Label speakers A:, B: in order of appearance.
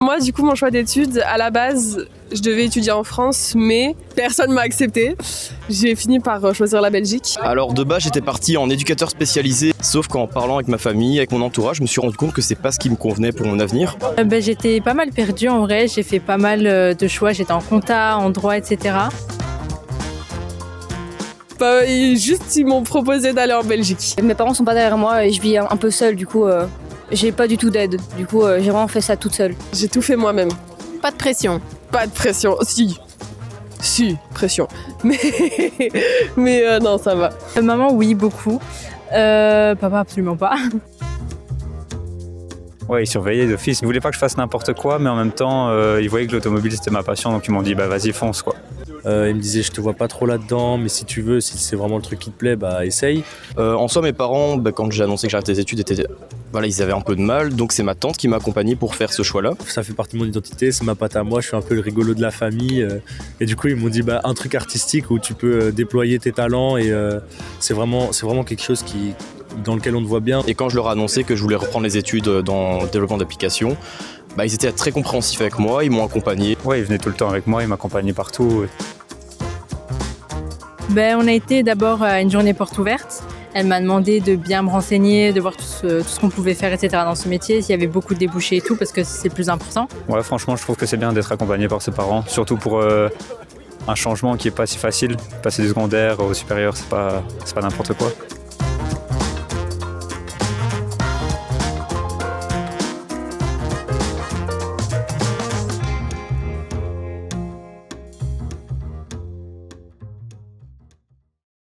A: moi, du coup, mon choix d'études, à la base, je devais étudier en France, mais personne m'a accepté. J'ai fini par choisir la Belgique.
B: Alors de base, j'étais parti en éducateur spécialisé, sauf qu'en parlant avec ma famille, avec mon entourage, je me suis rendu compte que c'est pas ce qui me convenait pour mon avenir.
C: J'étais pas mal perdue en vrai, j'ai fait pas mal de choix, j'étais en compta, en droit, etc.
A: Juste, ils m'ont proposé d'aller en Belgique.
D: Mes parents sont pas derrière moi et je vis un peu seule, du coup, j'ai pas du tout d'aide. Du coup, j'ai vraiment fait ça toute seule.
A: J'ai tout fait moi-même.
E: Pas de pression.
A: Pas de pression, si, pression. Mais non, ça va.
C: Maman, oui, beaucoup. Papa, absolument pas.
F: Ouais, ils surveillaient d'office. Ils voulaient pas que je fasse n'importe quoi, mais en même temps, ils voyaient que l'automobile c'était ma passion, donc ils m'ont dit bah vas-y fonce quoi.
G: Ils me disaient je te vois pas trop là-dedans, mais si tu veux, si c'est vraiment le truc qui te plaît, bah essaye.
B: En soi, mes parents, quand j'ai annoncé que j'arrêtais les études, ils avaient un peu de mal, donc c'est ma tante qui m'a accompagné pour faire ce choix-là.
G: Ça fait partie de mon identité, c'est ma patte à moi, je suis un peu le rigolo de la famille. Et du coup, ils m'ont dit un truc artistique où tu peux déployer tes talents et c'est vraiment quelque chose dans lequel on te voit bien.
B: Et quand je leur ai annoncé que je voulais reprendre les études dans le développement d'applications, ils étaient très compréhensifs avec moi, ils m'ont accompagné.
F: Ouais, ils venaient tout le temps avec moi, ils m'accompagnaient partout.
C: On a été d'abord à une journée porte ouverte. Elle m'a demandé de bien me renseigner, de voir tout ce qu'on pouvait faire, etc. dans ce métier, s'il y avait beaucoup de débouchés et tout, parce que c'est le plus important.
F: Ouais, franchement, je trouve que c'est bien d'être accompagné par ses parents, surtout pour un changement qui est pas si facile. Passer du secondaire au supérieur, c'est pas n'importe quoi.